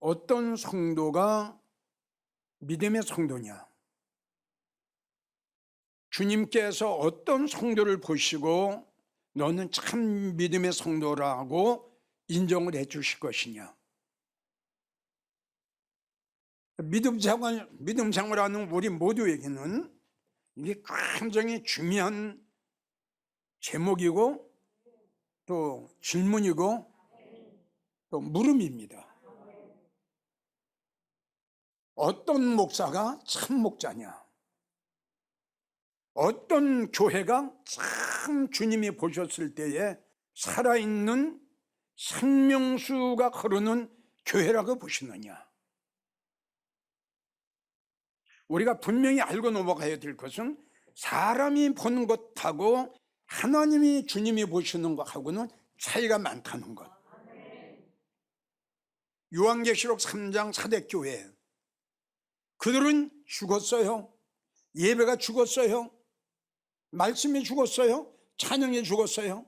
어떤 성도가 믿음의 성도냐? 주님께서 어떤 성도를 보시고 너는 참 믿음의 성도라고 인정을 해 주실 것이냐? 믿음 생활하는 우리 모두에게는 이게 굉장히 중요한 제목이고 또 질문이고 또 물음입니다. 어떤 목사가 참 목자냐? 어떤 교회가 참 주님이 보셨을 때에 살아있는 생명수가 흐르는 교회라고 보시느냐? 우리가 분명히 알고 넘어가야 될 것은 사람이 보는 것하고 하나님이 주님이 보시는 것하고는 차이가 많다는 것. 요한계시록 3장 사대교회, 그들은 죽었어요. 예배가 죽었어요. 말씀이 죽었어요. 찬양이 죽었어요.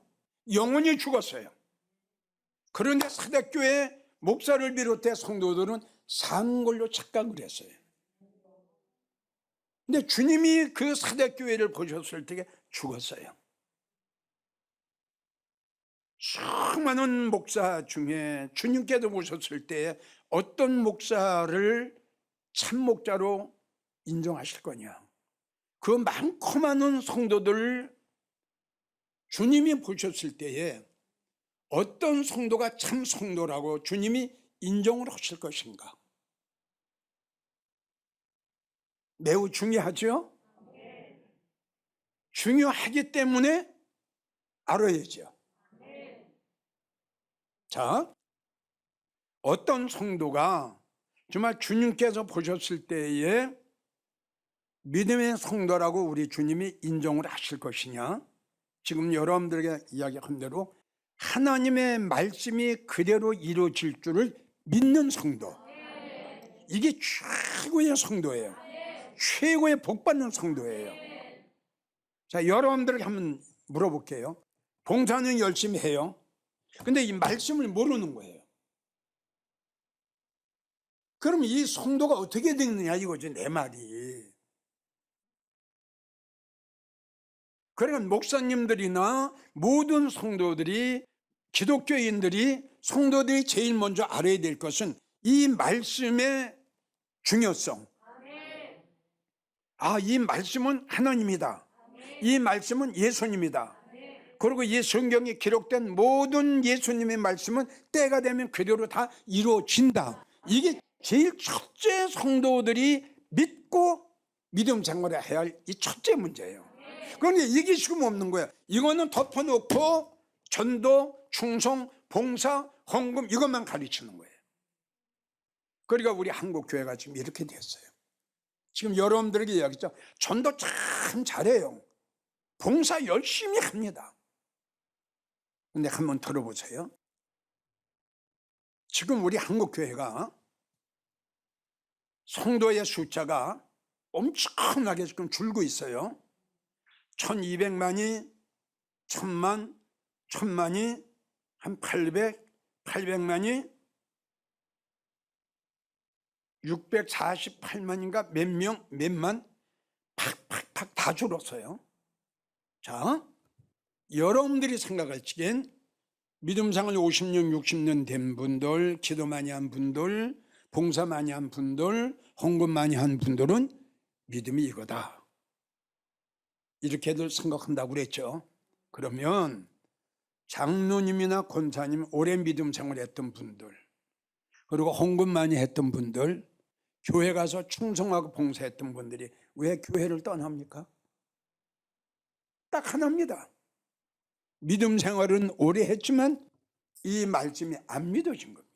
영혼이 죽었어요. 그런데 사대교회 목사를 비롯해 성도들은 산 걸로 착각을 했어요. 근데 주님이 그 사대교회를 보셨을 때 죽었어요. 수많은 목사 중에 주님께서 보셨을 때 어떤 목사를 참 목자로 인정하실 거냐? 그 많고 많은 성도들을 주님이 보셨을 때에 어떤 성도가 참 성도라고 주님이 인정을 하실 것인가? 매우 중요하죠? 중요하기 때문에 알아야죠. 자, 어떤 성도가 정말 주님께서 보셨을 때에 믿음의 성도라고 우리 주님이 인정을 하실 것이냐? 지금 여러분들에게 이야기한 대로 하나님의 말씀이 그대로 이루어질 줄을 믿는 성도, 이게 최고의 성도예요. 최고의 복받는 성도예요. 자, 여러분들에게 한번 물어볼게요. 봉사는 열심히 해요. 근데 이 말씀을 모르는 거예요. 그럼 이 성도가 어떻게 되느냐 이거죠, 내 말이. 그러니까 목사님들이나 모든 성도들이, 기독교인들이, 성도들이 제일 먼저 알아야 될 것은 이 말씀의 중요성. 아, 이 말씀은 하나님이다. 이 말씀은 예수님이다. 그리고 이 성경에 기록된 모든 예수님의 말씀은 때가 되면 그대로 다 이루어진다. 이게 제일 첫째 성도들이 믿고 믿음 생활을 해야 할 이 첫째 문제예요. 그런데 이게 지금 없는 거예요. 이거는 덮어놓고 전도, 충성, 봉사, 헌금 이것만 가르치는 거예요. 그러니까 우리 한국 교회가 지금 이렇게 됐어요. 지금 여러분들에게 이야기했죠. 전도 참 잘해요. 봉사 열심히 합니다. 근데 한번 들어보세요. 지금 우리 한국 교회가 성도의 숫자가 엄청나게 지금 줄고 있어요. 1200만이 1000만, 1000만이 한 800, 800만이 648만인가 몇만 팍팍팍 다 줄었어요. 자, 여러분들이 생각하시기엔 믿음생활 50년, 60년 된 분들, 기도 많이 한 분들, 봉사 많이 한 분들, 헌금 많이 한 분들은 믿음이 이거다, 이렇게들 생각한다고 그랬죠. 그러면 장로님이나 권사님, 오래 믿음 생활했던 분들, 그리고 헌금 많이 했던 분들, 교회 가서 충성하고 봉사했던 분들이 왜 교회를 떠납니까? 딱 하나입니다. 믿음 생활은 오래 했지만 이 말씀이 안 믿어진 겁니다.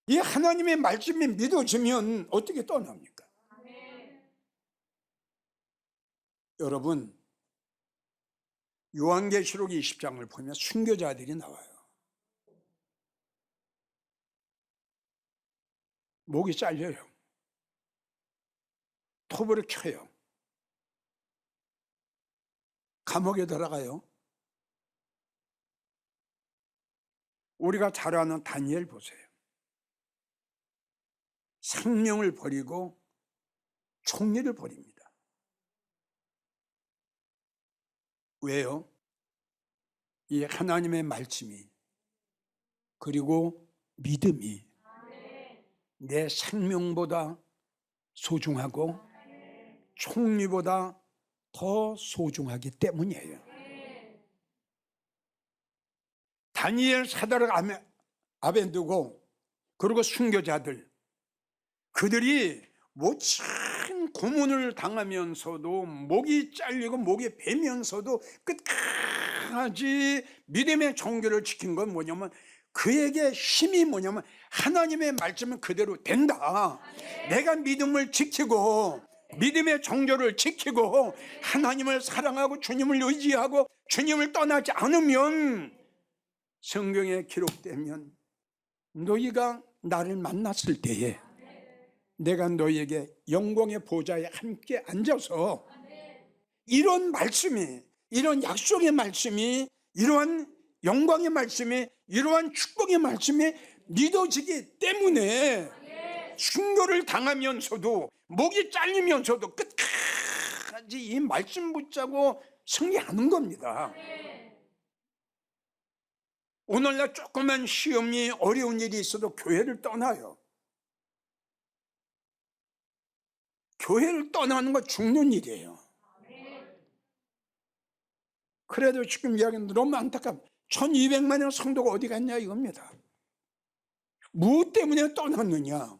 이 하나님의 말씀이 믿어지면 어떻게 떠납니까? 여러분, 요한계시록 20장을 보면 순교자들이 나와요. 목이 잘려요. 톱을 켜요. 감옥에 들어가요. 우리가 잘 아는 다니엘 보세요. 생명을 버리고 총리를 버립니다. 왜요? 이 하나님의 말씀이 그리고 믿음이 내 생명보다 소중하고 총리보다 더 소중하기 때문이에요. 다니엘, 사드락, 아벤느고 그리고 순교자들, 그들이 모친 고문을 당하면서도, 목이 잘리고 목이 베면서도 끝까지 믿음의 종교를 지킨 건 뭐냐면, 그에게 힘이 뭐냐면 하나님의 말씀은 그대로 된다. 내가 믿음을 지키고 믿음의 종교를 지키고 하나님을 사랑하고 주님을 의지하고 주님을 떠나지 않으면, 성경에 기록되면 너희가 나를 만났을 때에 내가 너희에게 영광의 보좌에 함께 앉아서, 이런 말씀이, 이런 약속의 말씀이, 이러한 영광의 말씀이, 이러한 축복의 말씀이 믿어지기 때문에 순교를 당하면서도, 목이 잘리면서도 끝까지 이 말씀 붙잡고 승리하는 겁니다. 오늘날 조그만 시험이, 어려운 일이 있어도 교회를 떠나요. 교회를 떠나는 건 죽는 일이에요. 그래도 지금 이야기는 너무 안타깝다. 1200만의 성도가 어디 갔냐 이겁니다. 무엇 때문에 떠났느냐,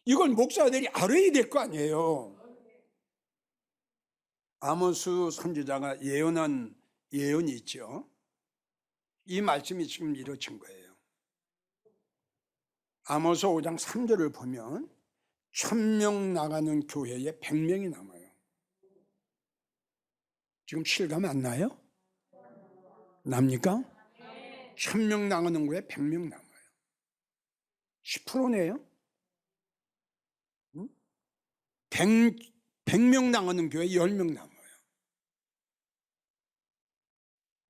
이걸 목사들이 알아야 될 거 아니에요. 아모스 선지자가 예언한 예언이 있죠. 이 말씀이 지금 이루어진 거예요. 아모스 5장 3절을 보면 1000명 나가는 교회에 100명이 남아요. 지금 실감 안 나요? 납니까? 1000명 나가는 교회에 100명 남아요. 10%네요? 100명 나가는 교회에 10명 남아요.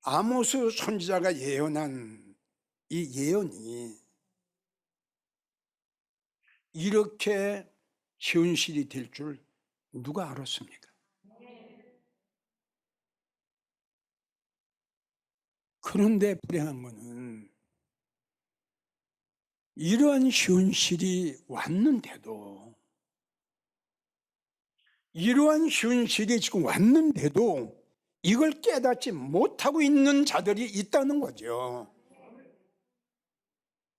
아모스 선지자가 예언한 이 예언이 이렇게 현실이 될 줄 누가 알았습니까? 그런데 불행한 거는, 이러한 현실이 왔는데도, 이러한 현실이 지금 왔는데도 이걸 깨닫지 못하고 있는 자들이 있다는 거죠.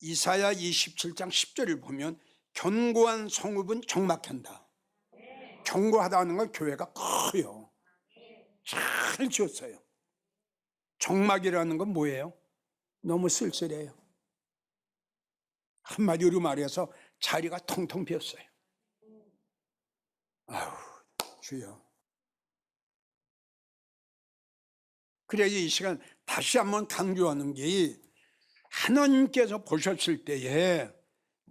이사야 27장 10절을 보면 견고한 성읍은 적막한다. 견고하다는 건 교회가 커요. 잘 지었어요. 적막이라는 건 뭐예요? 너무 쓸쓸해요. 한마디로 말해서 자리가 텅텅 비었어요. 아유, 주여. 그래서 이 시간 다시 한번 강조하는 게, 하나님께서 보셨을 때에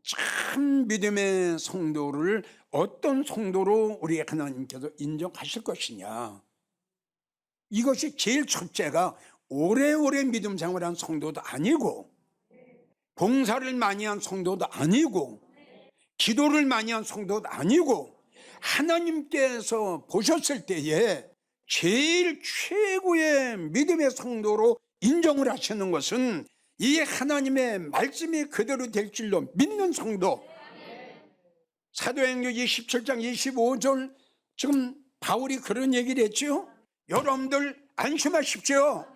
참 믿음의 성도를 어떤 성도로 우리 하나님께서 인정하실 것이냐, 이것이 제일 첫째가 오래오래 믿음 생활한 성도도 아니고, 봉사를 많이 한 성도도 아니고, 기도를 많이 한 성도도 아니고, 하나님께서 보셨을 때에 제일 최고의 믿음의 성도로 인정을 하시는 것은 이 하나님의 말씀이 그대로 될 줄로 믿는 성도. 사도행전 27장 25절, 지금 바울이 그런 얘기를 했죠. 여러분들 안심하십시오.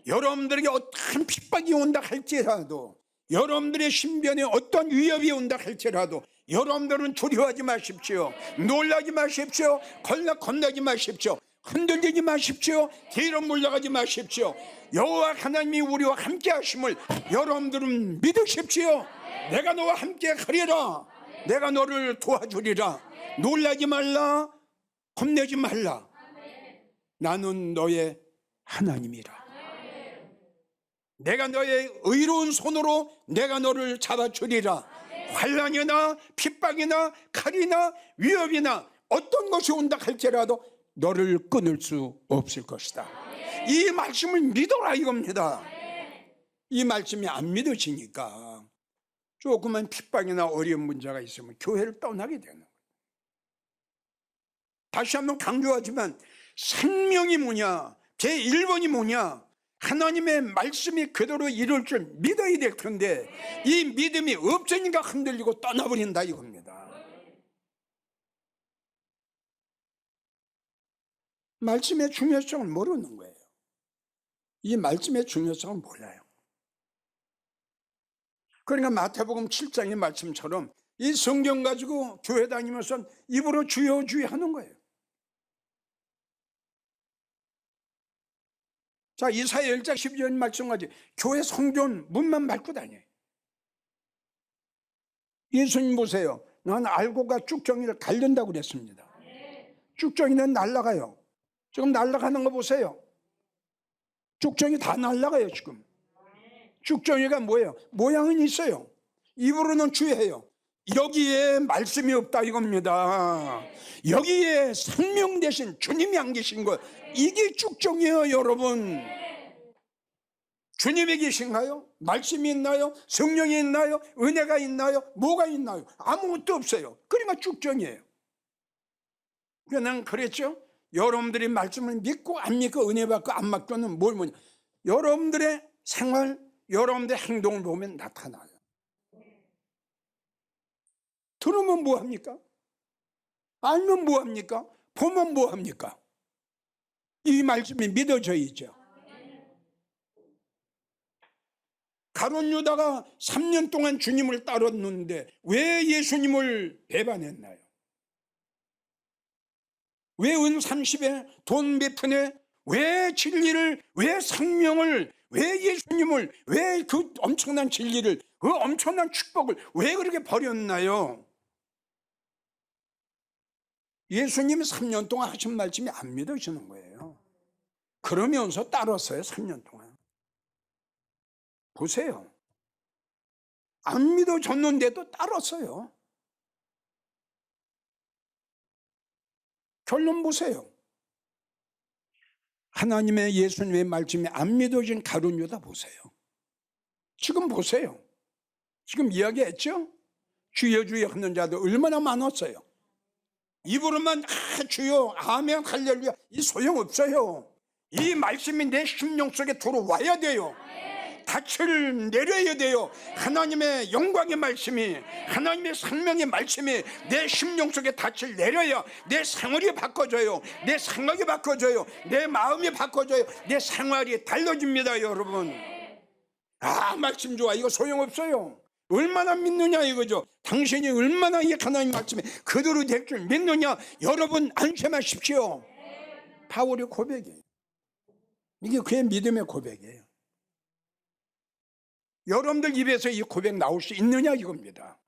여러분들에게 어떤 핍박이 온다 할지라도, 여러분들의 신변에 어떤 위협이 온다 할지라도 여러분들은 두려워하지 마십시오. 놀라지 마십시오. 겁나지 마십시오. 흔들리지 마십시오. 뒤로 물러가지 마십시오. 여호와 하나님이 우리와 함께 하심을 여러분들은 믿으십시오. 내가 너와 함께 하리라. 내가 너를 도와주리라. 놀라지 말라. 겁내지 말라. 나는 너의 하나님이라. 내가 너의 의로운 손으로 내가 너를 잡아주리라. 환난이나 핍박이나 칼이나 위협이나 어떤 것이 온다 할지라도 너를 끊을 수 없을 것이다. 이 말씀을 믿어라 이겁니다. 이 말씀이 안 믿어지니까 조그만 핍박이나 어려운 문제가 있으면 교회를 떠나게 되는 거예요. 다시 한번 강조하지만 생명이 뭐냐, 제1번이 뭐냐, 하나님의 말씀이 그대로 이룰 줄 믿어야 될 텐데 이 믿음이 없으니까 흔들리고 떠나버린다 이겁니다. 말씀의 중요성을 모르는 거예요. 이 말씀의 중요성을 몰라요. 그러니까 마태복음 7장의 말씀처럼 이 성경 가지고 교회 다니면서 입으로 주여 주여 하는 거예요. 자, 이사야 1장 12절 말씀까지 교회 성전 문만 밟고 다녀요. 예수님 보세요. 난 알고가 쭉정이를 갈른다고 그랬습니다. 쭉정이는 날아가요. 지금 날아가는 거 보세요. 쭉정이 다 날아가요 지금. 쭉정이가 뭐예요? 모양은 있어요. 입으로는 주의해요. 여기에 말씀이 없다 이겁니다. 여기에 생명 대신 주님이 안 계신 것, 이게 쭉정이에요 여러분. 주님이 계신가요? 말씀이 있나요? 성령이 있나요? 은혜가 있나요? 뭐가 있나요? 아무것도 없어요. 그러니까 쭉정이에요. 그냥 그랬죠. 여러분들이 말씀을 믿고 안 믿고 은혜 받고 안 받고는 뭘 뭐냐, 여러분들의 생활, 여러분들의 행동을 보면 나타나요. 들으면 뭐합니까? 알면 뭐합니까? 보면 뭐합니까? 이 말씀이 믿어져야죠. 가룟 유다가 3년 동안 주님을 따랐는데 왜 예수님을 배반했나요? 왜 은 30에 돈 몇 푼에 왜 진리를, 왜 생명을, 왜 예수님을, 왜 그 엄청난 진리를, 그 엄청난 축복을 왜 그렇게 버렸나요? 예수님이 3년 동안 하신 말씀이 안 믿어지는 거예요. 그러면서 따랐어요 3년 동안. 보세요. 안 믿어졌는데도 따랐어요. 결론 보세요. 하나님의 예수님의 말씀이 안 믿어진 가룟 유다 보세요. 지금 보세요. 지금 이야기했죠? 주여 주여 하는 자들 얼마나 많았어요. 입으로만 주여 아멘 할렐루야 이 소용없어요. 이 말씀이 내 심령 속에 들어와야 돼요. 닻을 내려야 돼요. 하나님의 영광의 말씀이, 하나님의 생명의 말씀이 내 심령 속에 닻을 내려야 내 생활이 바꿔져요. 내 생각이 바꿔져요. 내 마음이 바꿔져요. 내 생활이 달라집니다 여러분. 아, 말씀 좋아, 이거 소용없어요. 얼마나 믿느냐 이거죠. 당신이 얼마나 이 하나님 말씀에 그대로 될 줄 믿느냐. 여러분 안심하십시오. 바울의 고백이에요. 이게 그의 믿음의 고백이에요. 여러분들 입에서 이 고백 나올 수 있느냐 이겁니다.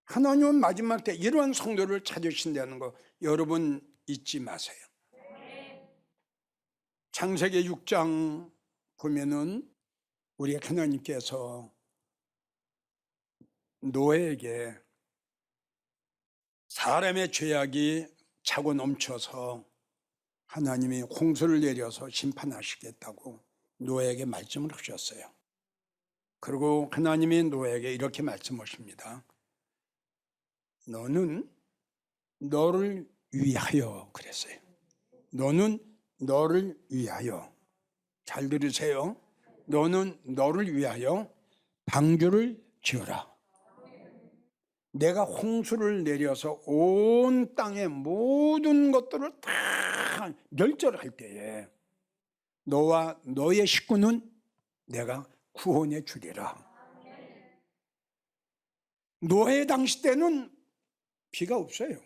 하나님은 마지막 때 이러한 성도를 찾으신다는 거 여러분 잊지 마세요. 창세기 6장 보면은 우리 하나님께서 노아에게 사람의 죄악이 차고 넘쳐서 하나님이 홍수를 내려서 심판하시겠다고 노아에게 말씀을 하셨어요. 그리고 하나님이 노아에게 이렇게 말씀하십니다. 너는 너를 위하여 그랬어요. 너는 너를 위하여, 잘 들으세요. 너는 너를 위하여 방주를 지어라. 내가 홍수를 내려서 온 땅의 모든 것들을 다 멸절할 때에 너와 너의 식구는 내가 구원해 주리라. 노아의 당시 때는 비가 없어요.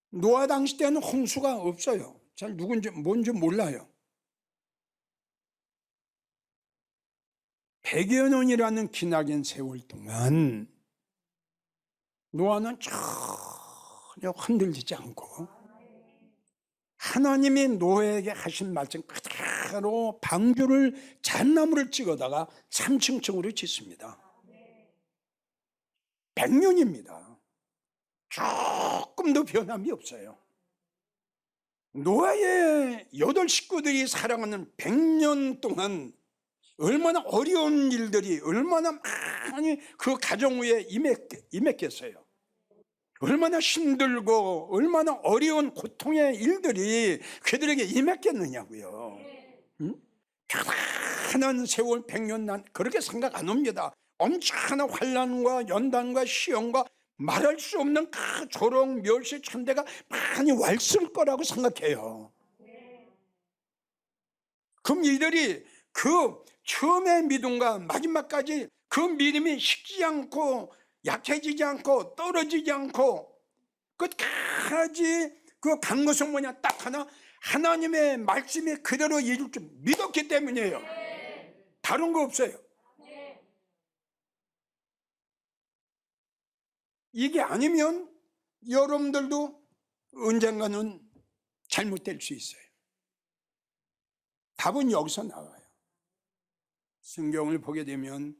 노아 당시 때는 홍수가 없어요. 잘 누군지 뭔지 몰라요. 100여 년이라는 기나긴 세월 동안 노아는 전혀 흔들리지 않고 하나님이 노아에게 하신 말씀 그대로 방주를, 잣나무를 찍어다가 3층층으로 짓습니다. 100년입니다. 조금도 변함이 없어요. 노아의 8식구들이 살아가는 100년 동안 얼마나 어려운 일들이 얼마나 많이 그 가정 위에 임했겠어요. 얼마나 힘들고 얼마나 어려운 고통의 일들이 그들에게 임했겠느냐고요. 응? 편안한 세월 100년 난 그렇게 생각 안 합니다. 엄청난 환난과 연단과 시험과 말할 수 없는 그 조롱, 멸시, 천대가 많이 왔을 거라고 생각해요. 그럼 이들이 그 처음의 믿음과 마지막까지 그 믿음이 식지 않고 약해지지 않고 떨어지지 않고 끝까지 그 간 것은 뭐냐, 딱 하나, 하나님의 말씀이 그대로 이룰 줄 믿었기 때문이에요. 다른 거 없어요. 이게 아니면 여러분들도 언젠가는 잘못될 수 있어요. 답은 여기서 나와요. 성경을 보게 되면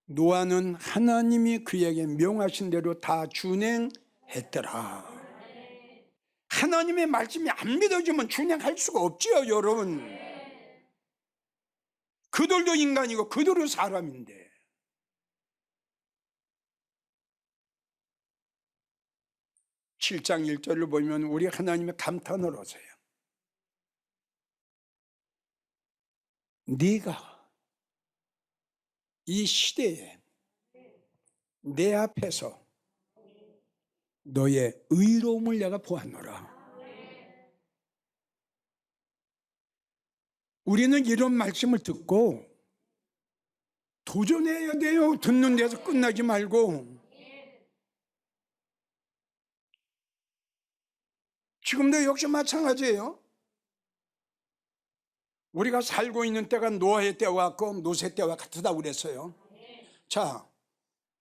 노아는 하나님이 그에게 명하신 대로 다 준행했더라. 하나님의 말씀이 안 믿어지면 준행할 수가 없지요, 여러분. 그들도 인간이고 그들도 사람인데. 칠 장 1절을 보면 우리 하나님의 감탄을 하세요. 네가 이 시대에 내 앞에서 너의 의로움을 내가 보았노라. 우리는 이런 말씀을 듣고 도전해야 돼요. 듣는 데서 끝나지 말고. 지금도 역시 마찬가지예요. 우리가 살고 있는 때가 노아의 때와 같고 노세 때와 같다 그랬어요. 자,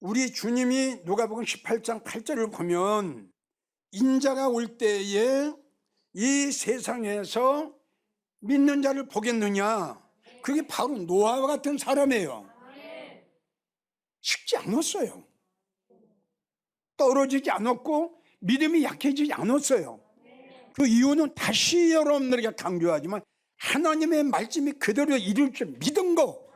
우리 주님이 누가복음 18장 8절을 보면 인자가 올 때에 이 세상에서 믿는 자를 보겠느냐, 그게 바로 노아와 같은 사람이에요. 식지 않았어요. 떨어지지 않았고 믿음이 약해지지 않았어요. 그 이유는 다시 여러분들에게 강조하지만 하나님의 말씀이 그대로 이룰 줄 믿은 거,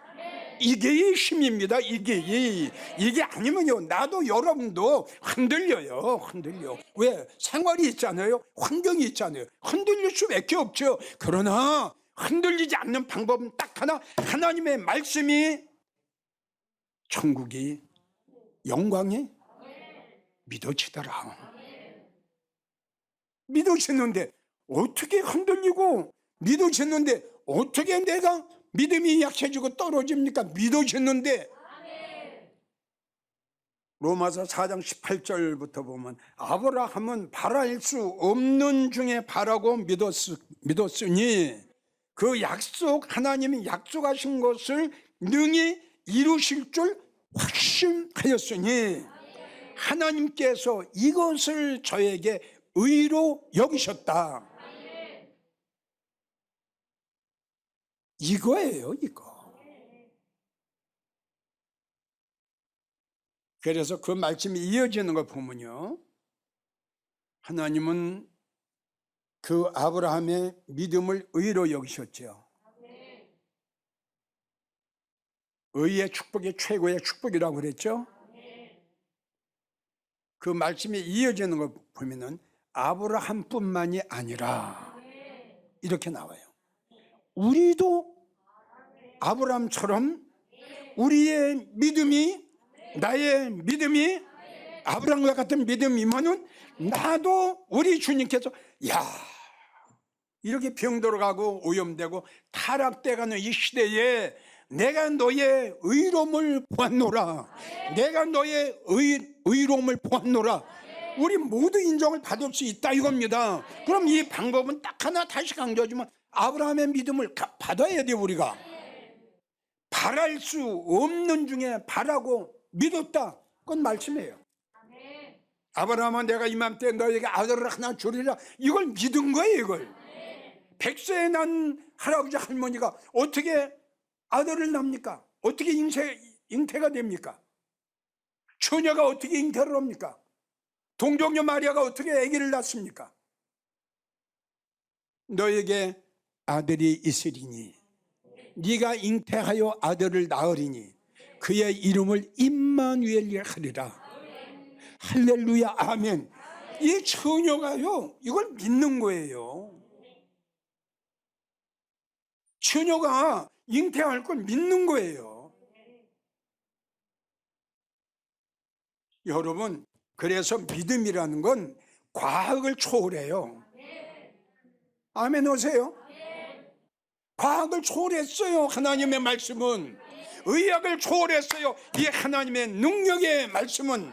이게 힘입니다. 이게 아니면요, 나도 여러분도 흔들려요. 흔들려. 왜? 생활이 있잖아요. 환경이 있잖아요. 흔들릴 수밖에 없죠. 그러나 흔들리지 않는 방법은 딱 하나, 하나님의 말씀이, 천국이, 영광이 믿어지더라. 믿어지는데 어떻게 흔들리고, 믿어지는데 어떻게 내가 믿음이 약해지고 떨어집니까? 믿어지는데. 로마서 4장 18절부터 보면 아브라함은 바랄 수 없는 중에 바라고 믿었으니 그 약속, 하나님이 약속하신 것을 능히 이루실 줄 확신하였으니 하나님께서 이것을 저에게 의로 여기셨다. 이거예요, 이거. 그래서 그 말씀이 이어지는 걸 보면요, 하나님은 그 아브라함의 믿음을 의로 여기셨죠. 의의 축복이 최고의 축복이라고 그랬죠. 그 말씀이 이어지는 걸 보면은 아브라함뿐만이 아니라 이렇게 나와요. 우리도 아브라함처럼 우리의 믿음이, 나의 믿음이 아브라함과 같은 믿음이면은 나도 우리 주님께서, 야, 이렇게 병들어가고 오염되고 타락돼가는 이 시대에 내가 너의 의로움을 보았노라. 내가 너의 의로움을 보았노라. 우리 모두 인정을 받을 수 있다 이겁니다. 그럼 이 방법은 딱 하나 다시 강조하지만 아브라함의 믿음을 받아야 돼요. 우리가 바랄 수 없는 중에 바라고 믿었다, 그건 말씀이에요. 아브라함은 내가 이맘때 너에게 아들을 하나 주리라, 이걸 믿은 거예요. 이걸 100세에 난 할아버지 할머니가 어떻게 아들을 낳습니까? 어떻게 잉태가 됩니까? 처녀가 어떻게 잉태를 합니까? 동정녀 마리아가 어떻게 아기를 낳습니까? 너에게 아들이 있으리니 네가 잉태하여 아들을 낳으리니 그의 이름을 임마누엘이라 하리라. 할렐루야, 아멘. 이 처녀가요, 이걸 믿는 거예요. 처녀가 잉태할 걸 믿는 거예요. 여러분, 그래서 믿음이라는 건 과학을 초월해요. 아멘 오세요? 과학을 초월했어요. 하나님의 말씀은 의학을 초월했어요. 이 하나님의 능력의 말씀은,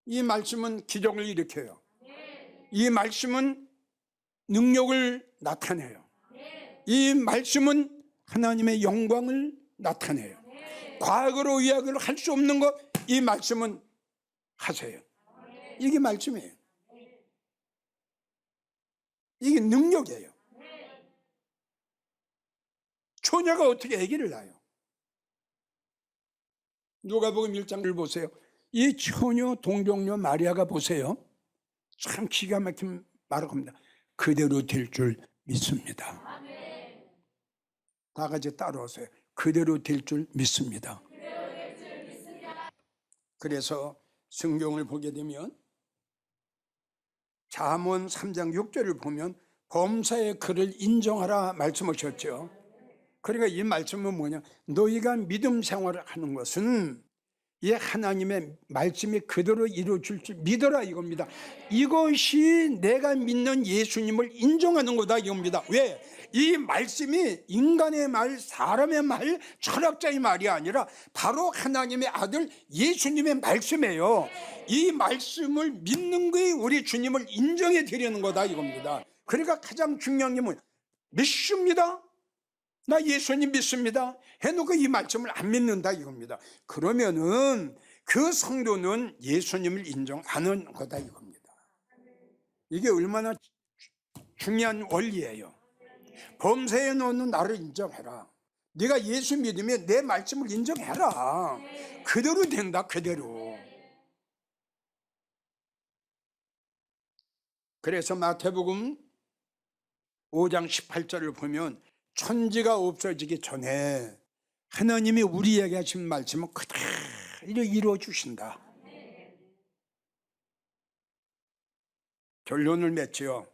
이 말씀은 기적을 일으켜요. 이 말씀은 능력을 나타내요. 이 말씀은 하나님의 영광을 나타내요. 과학으로 의학으로 할 수 없는 것, 이 말씀은 하세요. 이게 말씀이에요. 이게 능력이에요. 처녀가 어떻게 아기를 낳아요? 누가복음 1장을 보세요. 이 처녀 동정녀 마리아가 보세요. 참 기가 막힌 말을 합니다. 그대로 될 줄 믿습니다. 다 같이 따라오세요. 그대로 될 줄 믿습니다. 그래서 성경을 보게 되면 잠언 3장 6절을 보면 범사의 그를 인정하라 말씀하셨죠. 그러니까 이 말씀은 뭐냐, 너희가 믿음 생활을 하는 것은 이 하나님의 말씀이 그대로 이루어질 줄 믿어라 이겁니다. 이것이 내가 믿는 예수님을 인정하는 거다 이겁니다. 왜? 이 말씀이 인간의 말, 사람의 말, 철학자의 말이 아니라 바로 하나님의 아들 예수님의 말씀이에요. 이 말씀을 믿는 게 우리 주님을 인정해 드리는 거다 이겁니다. 그러니까 가장 중요한 게 뭐냐, 믿습니다. 나 예수님 믿습니다 해놓고 이 말씀을 안 믿는다 이겁니다. 그러면은 그 성도는 예수님을 인정하는 거다 이겁니다. 이게 얼마나 중요한 원리예요. 범사에 너는 나를 인정해라. 네가 예수 믿으면 내 말씀을 인정해라. 그대로 된다, 그대로. 그래서 마태복음 5장 18절을 보면 천지가 없어지기 전에 하나님이 우리에게 하신 말씀은 그대로 이루어 주신다. 결론을 맺지요.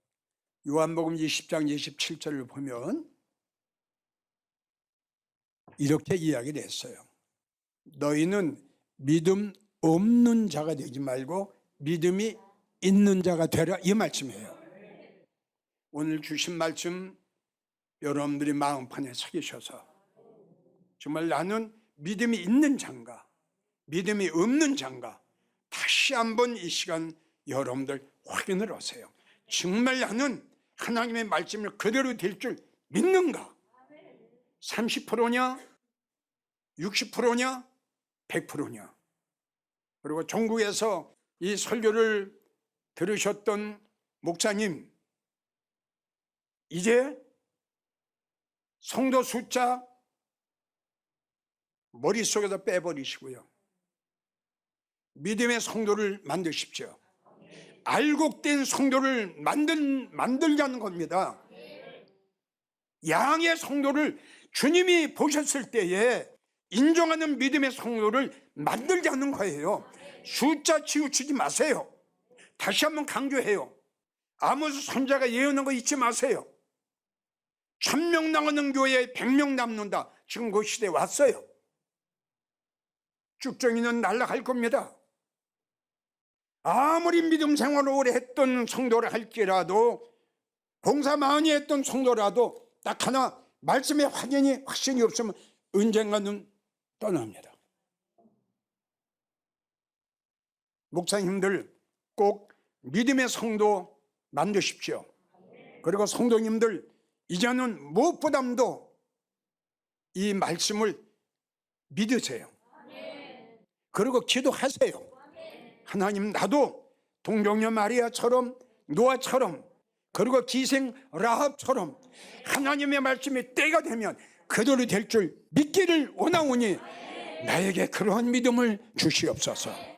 요한복음 20장 27절을 보면 이렇게 이야기를 했어요. 너희는 믿음 없는 자가 되지 말고 믿음이 있는 자가 되라, 이 말씀이에요. 오늘 주신 말씀 여러분들이 마음판에 새기셔서 정말 나는 믿음이 있는 자인가 믿음이 없는 자인가 다시 한번 이 시간 여러분들 확인을 하세요. 정말 나는 하나님의 말씀을 그대로 될 줄 믿는가? 30%냐? 60%냐? 100%냐? 그리고 전국에서 이 설교를 들으셨던 목사님, 이제 성도 숫자 머릿속에서 빼버리시고요, 믿음의 성도를 만드십시오. 알곡된 성도를 만들자는 겁니다. 양의 성도를 주님이 보셨을 때에 인정하는 믿음의 성도를 만들자는 거예요. 숫자 치우치지 마세요. 다시 한번 강조해요. 아모스 선지자가 예언한 거 잊지 마세요. 1000명 나가는 교회에 100명 남는다. 지금 그 시대에 왔어요. 쭉정이는 날아갈 겁니다. 아무리 믿음 생활을 오래 했던 성도를 할지라도, 봉사 많이 했던 성도라도 딱 하나 말씀의 확신이 없으면 언젠가는 떠납니다. 목사님들 꼭 믿음의 성도 만드십시오. 그리고 성도님들 이제는 무엇보다도 이 말씀을 믿으세요. 그리고 기도하세요. 하나님, 나도 동정녀 마리아처럼, 노아처럼, 그리고 기생 라합처럼 하나님의 말씀이 때가 되면 그대로 될 줄 믿기를 원하오니 나에게 그러한 믿음을 주시옵소서.